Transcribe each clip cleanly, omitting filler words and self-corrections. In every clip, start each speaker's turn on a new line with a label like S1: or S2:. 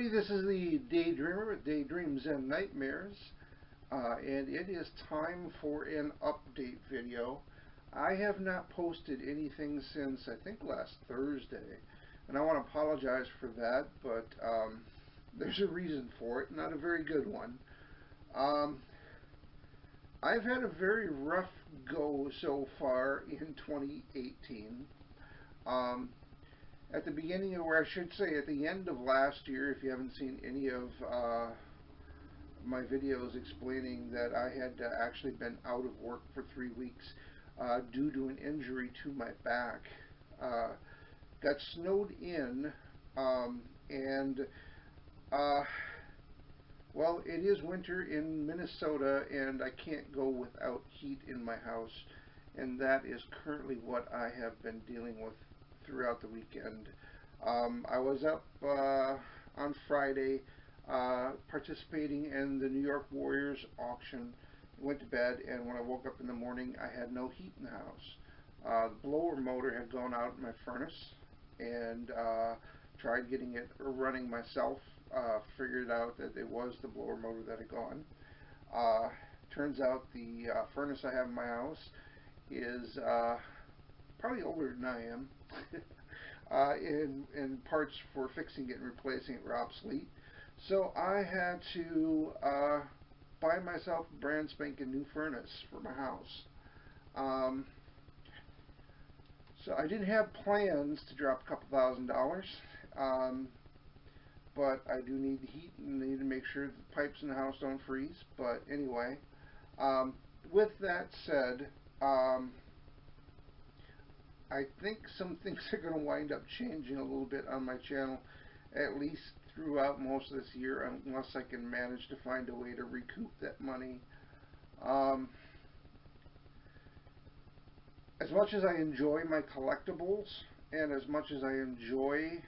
S1: everybody, this is the Daydreamer with Daydreams and Nightmares, and it is time for an update video. I have not posted anything since, I think, last Thursday, and I want to apologize for that, but there's a reason for it, not a very good one. Um, I've had a very rough go so far in 2018. Um, at the beginning of, or I should say at the end of last year, if you haven't seen any of my videos explaining that I had actually been out of work for 3 weeks due to an injury to my back. Got snowed in, and uh, well, it is winter in Minnesota, and I can't go without heat in my house, and that is currently what I have been dealing with throughout the weekend. I was up on Friday participating in the New York Warriors auction. Went to bed, and when I woke up in the morning, I had no heat in the house. The blower motor had gone out in my furnace, and tried getting it running myself. Figured out that it was the blower motor that had gone. Uh, Turns out the furnace I have in my house is probably older than I am. And parts for fixing it and replacing it were obsolete. So I had to buy myself a brand spanking new furnace for my house. Um, so I didn't have plans to drop a couple $1,000s, but I do need heat and need to make sure the pipes in the house don't freeze. But anyway, um, with that said, I think some things are going to wind up changing a little bit on my channel, at least throughout most of this year, unless I can manage to find a way to recoup that money. Um, as much as I enjoy my collectibles, and as much as I enjoy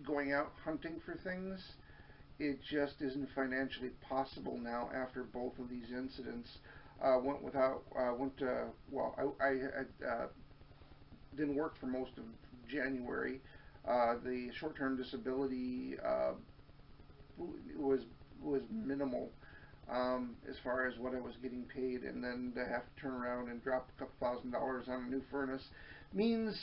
S1: going out hunting for things, it just isn't financially possible now after both of these incidents. I didn't work for most of January. The short-term disability was was minimal as far as what I was getting paid, and then to have to turn around and drop a couple $1,000s on a new furnace means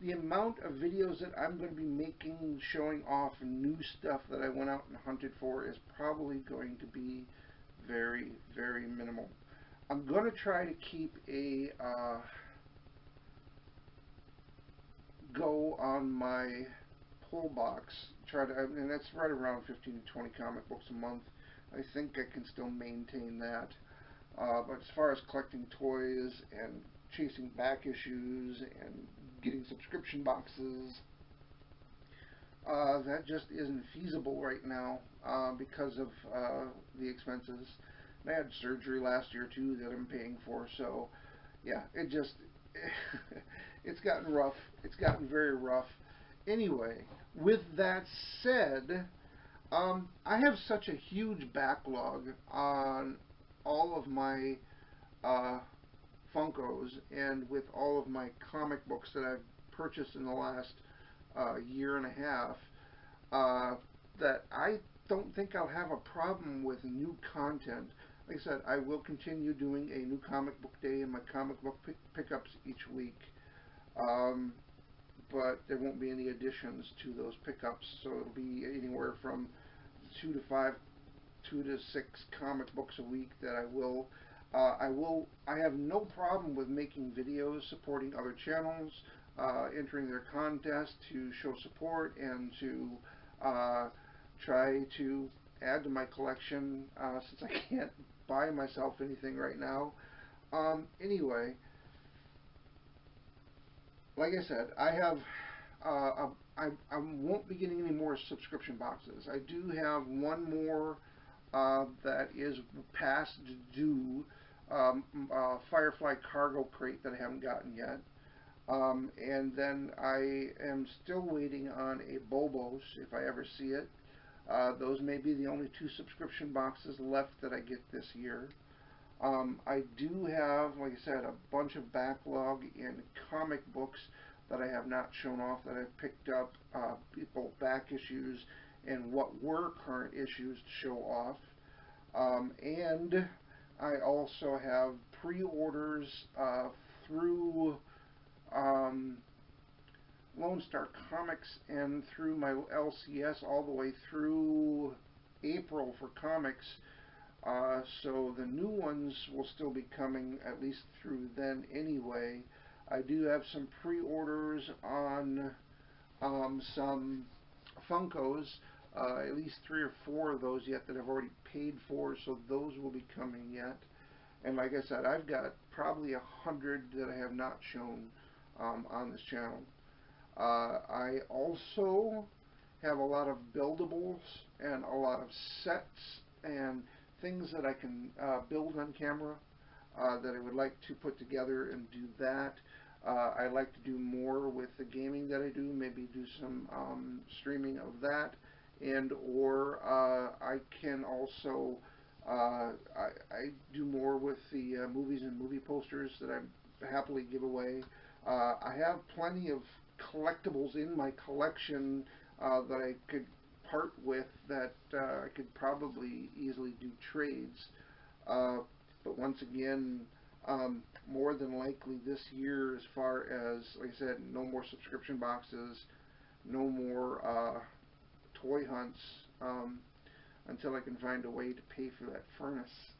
S1: the amount of videos that I'm going to be making showing off new stuff that I went out and hunted for is probably going to be very, very minimal. I'm going to try to keep a go on my pull box. And that's right around 15 to 20 comic books a month. I think I can still maintain that. But as far as collecting toys and chasing back issues and getting subscription boxes, that just isn't feasible right now because of the expenses. And I had surgery last year too that I'm paying for, so yeah, it's gotten rough. It's gotten very rough. Anyway, with that said, I have such a huge backlog on all of my uh, Funkos and with all of my comic books that I've purchased in the last year and a half, uh, that I don't think I'll have a problem with new content. Like I said, I will continue doing a new comic book day and my comic book pickups each week. Um, but there won't be any additions to those pickups, so it'll be anywhere from 2 to 5, 2 to 6 comic books a week that I have no problem with making videos supporting other channels, entering their contest to show support and to try to add to my collection since I can't buy myself anything right now. Anyway, like I said, I won't be getting any more subscription boxes. I do have one more that is past due, Firefly cargo crate that I haven't gotten yet. And then I am still waiting on a Bobos if I ever see it. Those may be the only 2 subscription boxes left that I get this year. I do have, like I said, a bunch of backlog in comic books, that I have not shown off that I've picked up, both back issues and what were current issues to show off. And I also have pre-orders through um, Lone Star Comics and through my LCS all the way through April for comics. So the new ones will still be coming at least through then anyway. I do have some pre-orders on some Funkos, at least 3 or 4 of those yet that I've already paid for, so those will be coming yet. And like I said, I've got probably 100 that I have not shown on this channel. I also have a lot of buildables and a lot of sets and things that I can build on camera that I would like to put together and do that. I like to do more with the gaming that I do, maybe do some streaming of that, and or I can also I do more with the movies and movie posters that I happily give away. I have plenty of collectibles in my collection that I could part with that I could probably easily do trades. But once again, more than likely this year, as far as, like I said, no more subscription boxes, no more toy hunts until I can find a way to pay for that furnace.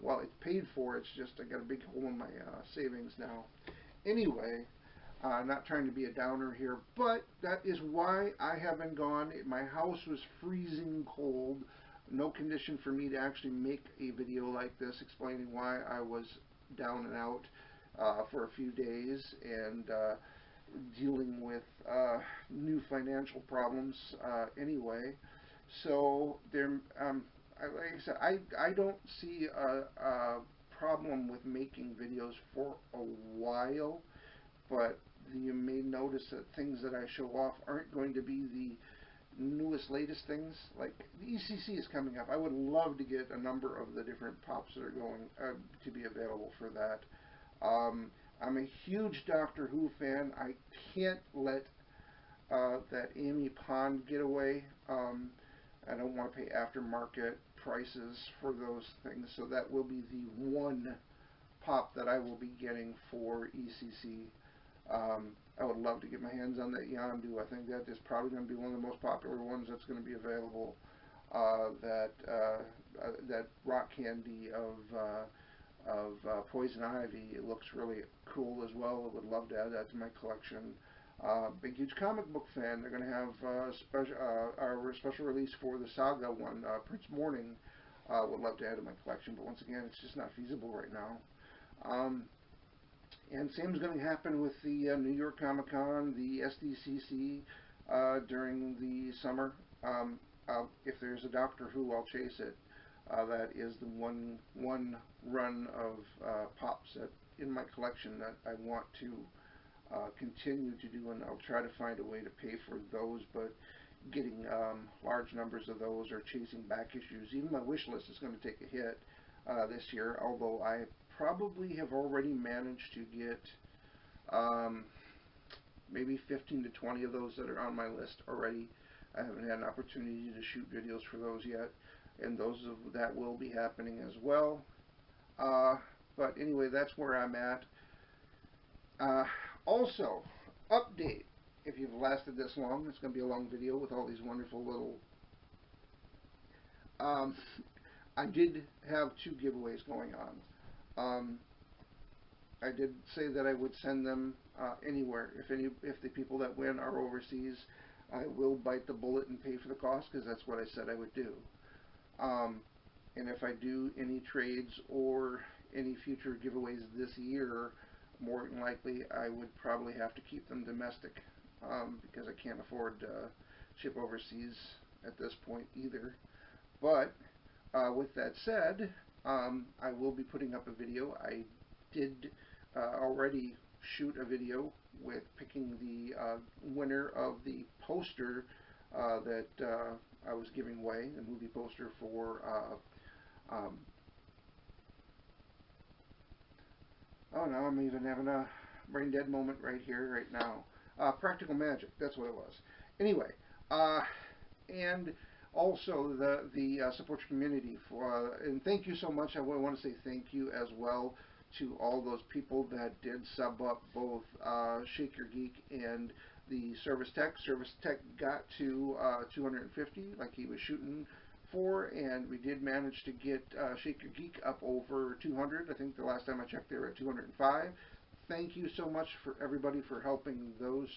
S1: Well, it's paid for, it's just I got a big hole in my savings now. Anyway, not trying to be a downer here, but that is why I haven't gone. My house was freezing cold. No condition for me to actually make a video like this explaining why I was down and out for a few days and dealing with new financial problems anyway. So there, like I said, I don't see a problem with making videos for a while, but you may notice that things that I show off aren't going to be the newest, latest things. Like the ECC is coming up. I would love to get a number of the different pops that are going to be available for that. I'm a huge Doctor Who fan. I can't let that Amy Pond get away. I don't want to pay aftermarket prices for those things, so that will be the one pop that I will be getting for ECC. I would love to get my hands on that Yondu. I think that is probably going to be one of the most popular ones that's going to be available. That rock candy of Poison Ivy, it looks really cool as well. I would love to add that to my collection. Big huge comic book fan. They're going to have a special release for the Saga one, Prince Morning. Would love to add to my collection, but once again, it's just not feasible right now. And same's going to happen with the New York Comic Con, the SDCC during the summer. If there's a Doctor Who, I'll chase it. That is the one run of pops that in my collection that I want to continue to do, and I'll try to find a way to pay for those. But getting large numbers of those or chasing back issues, even my wish list is going to take a hit this year. Although I probably have already managed to get maybe 15 to 20 of those that are on my list already. I haven't had an opportunity to shoot videos for those yet, and that will be happening as well. But anyway, that's where I'm at. Also, update. If you've lasted this long, it's going to be a long video with all these wonderful little... I did have 2 giveaways going on. I did say that I would send them anywhere. If the people that win are overseas, I will bite the bullet and pay for the cost, because that's what I said I would do. And if I do any trades or any future giveaways this year, more than likely I would probably have to keep them domestic, because I can't afford to ship overseas at this point either. But with that said, I will be putting up a video. I did already shoot a video with picking the winner of the poster that I was giving away, the movie poster for oh, now I'm even having a brain dead moment right here, right now. Practical Magic, that's what it was. Anyway, uh, and also the support your community for, and thank you so much. I want to say thank you as well to all those people that did sub up both Shake Your Geek and the Service Tech. Service Tech got to 250 like he was shooting for, and we did manage to get Shake Your Geek up over 200. I think the last time I checked they were at 205. Thank you so much for everybody for helping those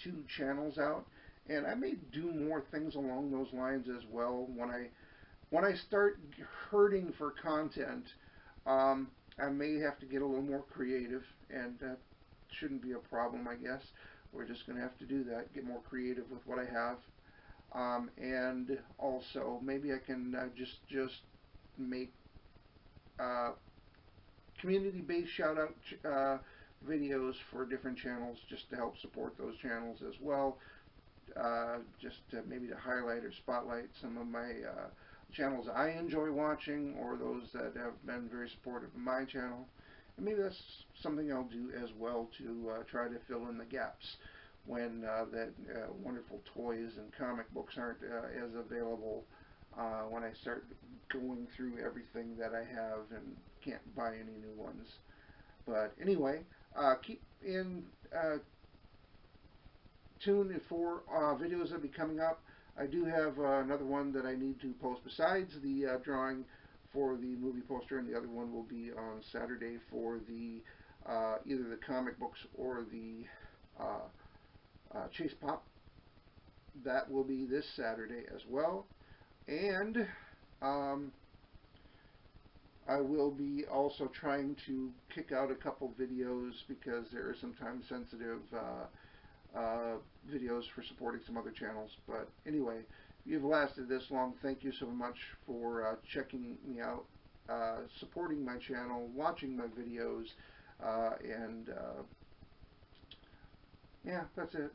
S1: two channels out, and I may do more things along those lines as well when I start hurting for content. I may have to get a little more creative, and that shouldn't be a problem, I guess. We're just going to have to do that, get more creative with what I have. And also, maybe I can just make community-based shout-out videos for different channels just to help support those channels as well. Just maybe to highlight or spotlight some of my channels I enjoy watching, or those that have been very supportive of my channel. And maybe that's something I'll do as well to try to fill in the gaps when that wonderful toys and comic books aren't as available, when I start going through everything that I have and can't buy any new ones. But anyway, keep in tune for videos that will be coming up. I do have another one that I need to post besides the drawing for the movie poster, and the other one will be on Saturday for the either the comic books or the Chase Pop. That will be this Saturday as well. And I will be also trying to kick out a couple videos because there are sometimes sensitive videos for supporting some other channels. But anyway, if you've lasted this long, thank you so much for checking me out, supporting my channel, watching my videos, and yeah, that's it.